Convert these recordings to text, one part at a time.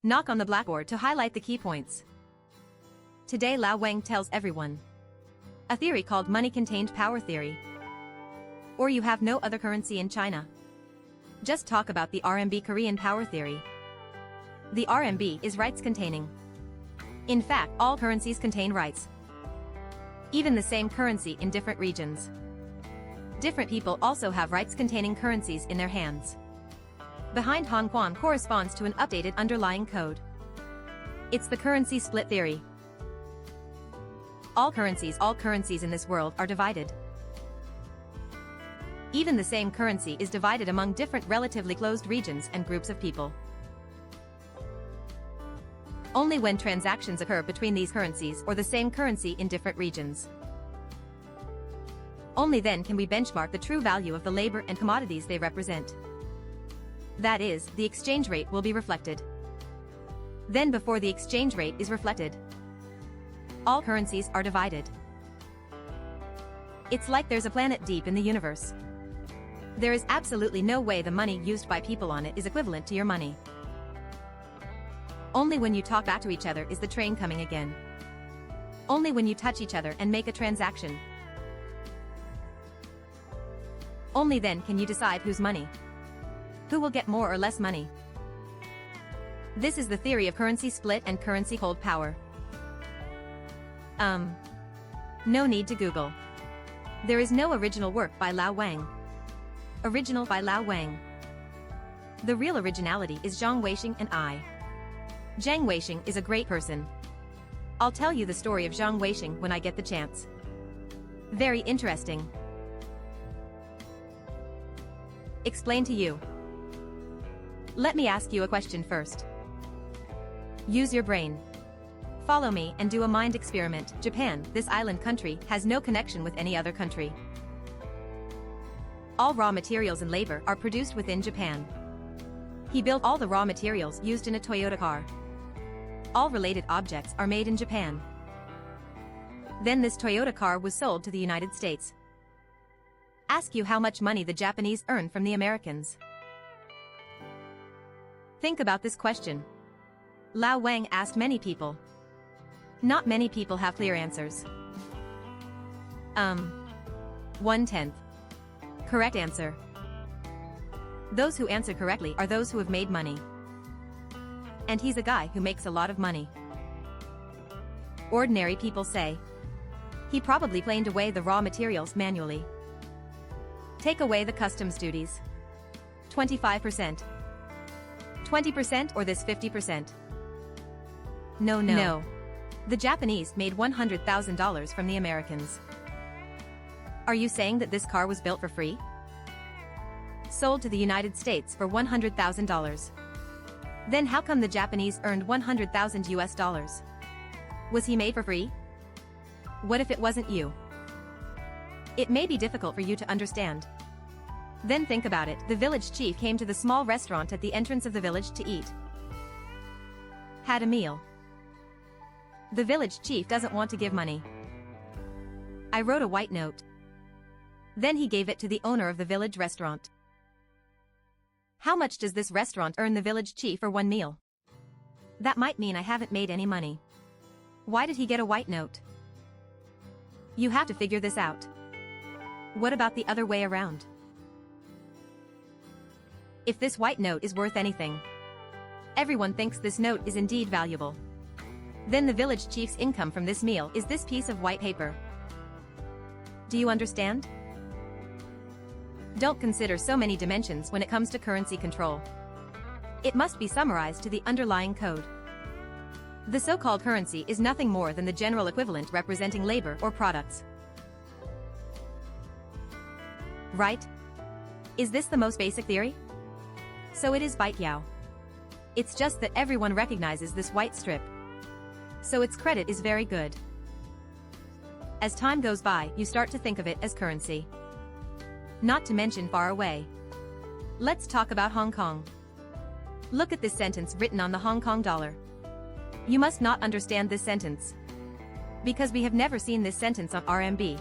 Knock on the blackboard to highlight the key points. Today Lao Wang tells everyone a theory called money-contained power theory. Or you have no other currency in China. Just talk about the RMB Korean power theory. The RMB is rights-containing. In fact, all currencies contain rights. Even the same currency in different regions. Different people also have rights-containing currencies in their hands. Behind Hong Kong corresponds to an updated underlying code. It's the currency split theory. All currencies in this world are divided. Even the same currency is divided among different relatively closed regions and groups of people. Only when transactions occur between these currencies or the same currency in different regions. Only then can we benchmark the true value of the labor and commodities they represent. That is, the exchange rate will be reflected. Then before the exchange rate is reflected, all currencies are divided. It's like there's a planet deep in the universe. There is absolutely no way the money used by people on it is equivalent to your money. Only when you talk back to each other is the train coming again. Only when you touch each other and make a transaction. Only then can you decide whose money. Who will get more or less money. This is the theory of currency split and currency hold power. No need to Google. There is no original work by Lao Wang. Original by Lao Wang. The real originality is Zhang Weixing and I. Zhang Weixing is a great person. I'll tell you the story of Zhang Weixing when I get the chance. Very interesting. Explain to you. Let me ask you a question first. Use your brain. Follow me and do a mind experiment. Japan, this island country, has no connection with any other country. All raw materials and labor are produced within Japan. He built all the raw materials used in a Toyota car. All related objects are made in Japan. Then this Toyota car was sold to the United States. Ask you how much money the Japanese earn from the Americans. Think about this question. Lao Wang asked many people. Not many people have clear answers. 1/10. Correct answer. Those who answer correctly are those who have made money. And he's a guy who makes a lot of money. Ordinary people say he probably planed away the raw materials manually. Take away the customs duties. 25%. 20% or this 50%. No. The Japanese made $100,000 from the Americans. Are you saying that this car was built for free? Sold to the United States for $100,000. Then how come the Japanese earned $100,000 US? Was he made for free? What if it wasn't you? It may be difficult for you to understand. Then think about it. The village chief came to the small restaurant at the entrance of the village to eat. Had a meal. The village chief doesn't want to give money. I wrote a white note. Then he gave it to the owner of the village restaurant. How much does this restaurant earn the village chief for one meal? That might mean I haven't made any money. Why did he get a white note? You have to figure this out. What about the other way around? If this white note is worth anything, everyone thinks this note is indeed valuable. Then the village chief's income from this meal is this piece of white paper. Do you understand? Don't consider so many dimensions when it comes to currency control. It must be summarized to the underlying code. The so-called currency is nothing more than the general equivalent representing labor or products. Right? Is this the most basic theory? So it is Baijiao. It's just that everyone recognizes this white strip. So its credit is very good. As time goes by, you start to think of it as currency. Not to mention far away. Let's talk about Hong Kong. Look at this sentence written on the Hong Kong dollar. You must not understand this sentence. Because we have never seen this sentence on RMB.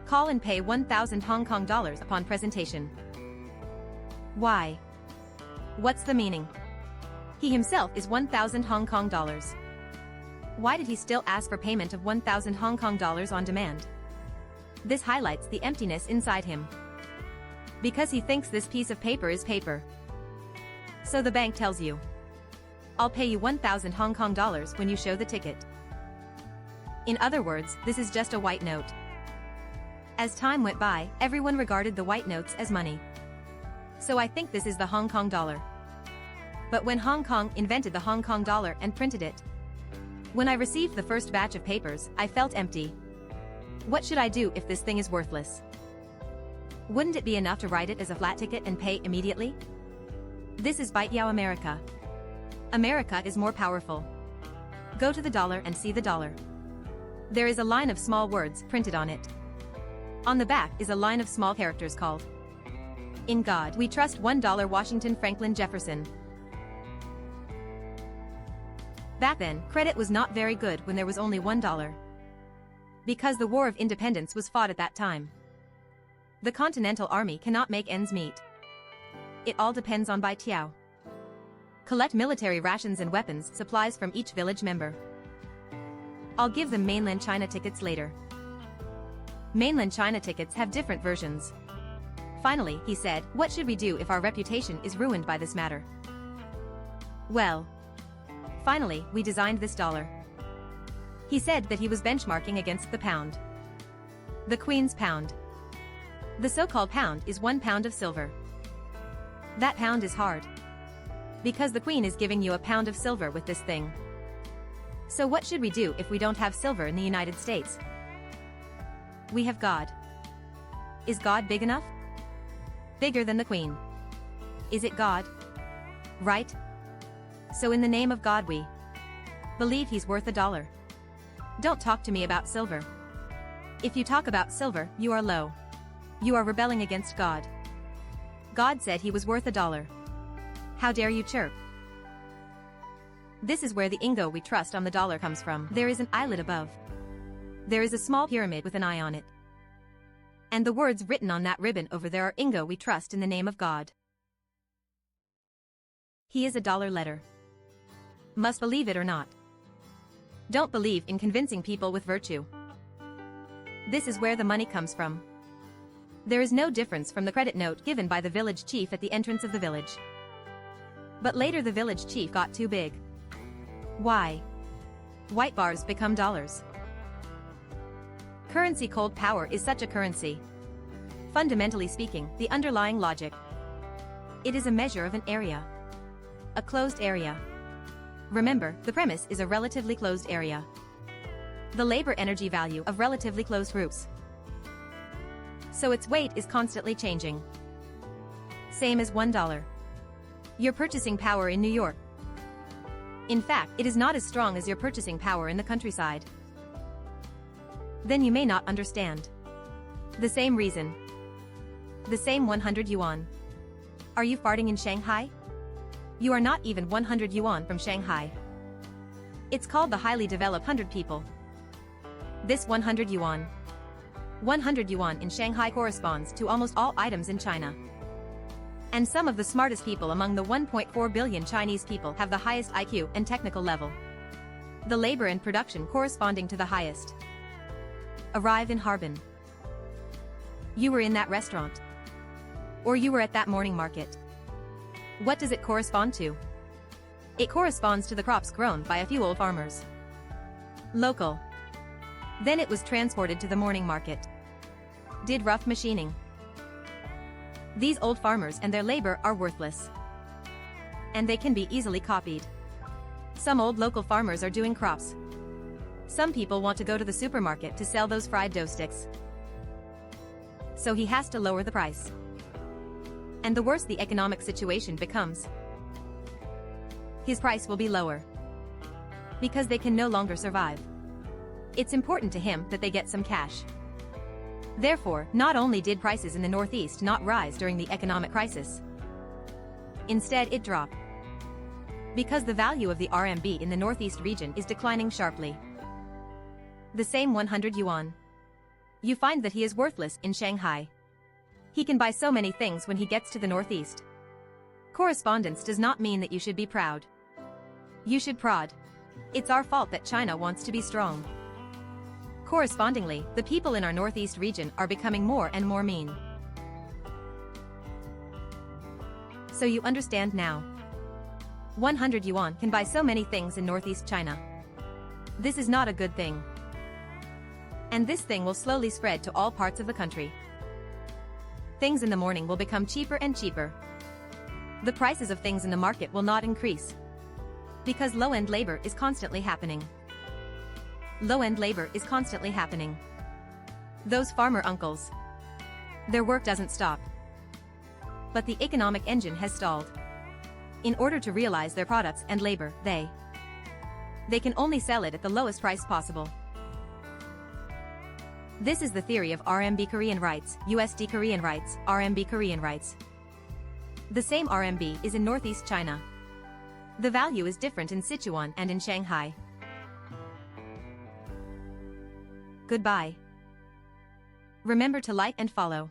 Call and pay 1,000 Hong Kong dollars upon presentation. Why? What's the meaning? He himself is 1,000 Hong Kong dollars. Why did he still ask for payment of 1,000 Hong Kong dollars on demand? This highlights the emptiness inside him. Because he thinks this piece of paper is paper. So the bank tells you, I'll pay you 1,000 Hong Kong dollars when you show the ticket. In other words, this is just a white note. As time went by, everyone regarded the white notes as money. So I think this is the Hong Kong dollar. But when Hong Kong invented the Hong Kong dollar and printed it, when I received the first batch of papers, I felt empty. What should I do if this thing is worthless? Wouldn't it be enough to write it as a flat ticket and pay immediately? This is Baitiao America. America is more powerful. Go to the dollar and see the dollar. There is a line of small words printed on it. On the back is a line of small characters called, "In God We Trust $1 Washington Franklin Jefferson." Back then, credit was not very good when there was only $1. Because the War of Independence was fought at that time. The Continental Army cannot make ends meet. It all depends on Baitiao. Collect military rations and weapons supplies from each village member. I'll give them mainland China tickets later. Mainland China tickets have different versions. Finally, he said, what should we do if our reputation is ruined by this matter? Well, finally, we designed this dollar. He said that he was benchmarking against the pound. The Queen's pound. The so-called pound is 1 pound of silver. That pound is hard. Because the Queen is giving you a pound of silver with this thing. So what should we do if we don't have silver in the United States? We have God. Is God big enough? Bigger than the Queen. Is it God? Right? So in the name of God we believe he's worth $1. Don't talk to me about silver. If you talk about silver, you are low. You are rebelling against God. God said he was worth $1. How dare you chirp? This is where the Ingo we trust on the dollar comes from. There is an eyelid above. There is a small pyramid with an eye on it. And the words written on that ribbon over there are Ingo we trust in the name of God. He is a dollar letter. Must believe it or not. Don't believe in convincing people with virtue. This is where the money comes from. There is no difference from the credit note given by the village chief at the entrance of the village. But later the village chief got too big. Why? White bars become dollars. Currency cold power is such a currency. Fundamentally speaking, the underlying logic. It is a measure of an area. A closed area. Remember, the premise is a relatively closed area. The labor energy value of relatively closed groups. So its weight is constantly changing. Same as $1. Your purchasing power in New York. In fact, it is not as strong as your purchasing power in the countryside. Then you may not understand. The same reason. The same 100 yuan. Are you farting in Shanghai? You are not even 100 yuan from Shanghai. It's called the highly developed 100 people. This 100 yuan. 100 yuan in Shanghai corresponds to almost all items in China. And some of the smartest people among the 1.4 billion Chinese people have the highest IQ and technical level. The labor and production corresponding to the highest. Arrive in Harbin. You were in that restaurant. Or you were at that morning market. What does it correspond to? It corresponds to the crops grown by a few old farmers. Local. Then it was transported to the morning market. Did rough machining. These old farmers and their labor are worthless. And they can be easily copied. Some old local farmers are doing crops. Some people want to go to the supermarket to sell those fried dough sticks. So he has to lower the price. And the worse the economic situation becomes, his price will be lower. Because they can no longer survive. It's important to him that they get some cash. Therefore, not only did prices in the Northeast not rise during the economic crisis, instead it dropped. Because the value of the RMB in the Northeast region is declining sharply. The same 100 yuan. You find that he is worthless in Shanghai. He can buy so many things when he gets to the Northeast. Correspondence does not mean that you should be proud. You should prod. It's our fault that China wants to be strong. Correspondingly, the people in our northeast region are becoming more and more mean. So you understand now. 100 yuan can buy so many things in northeast China. This is not a good thing. And this thing will slowly spread to all parts of the country. Things in the morning will become cheaper and cheaper. The prices of things in the market will not increase. Because low-end labor is constantly happening. Low-end labor is constantly happening. Those farmer uncles. Their work doesn't stop. But the economic engine has stalled. In order to realize their products and labor, they can only sell it at the lowest price possible. This is the theory of RMB Korean rights, USD Korean rights, RMB Korean rights. The same RMB is in northeast China. The value is different in Sichuan and in Shanghai. Goodbye. Remember to like and follow.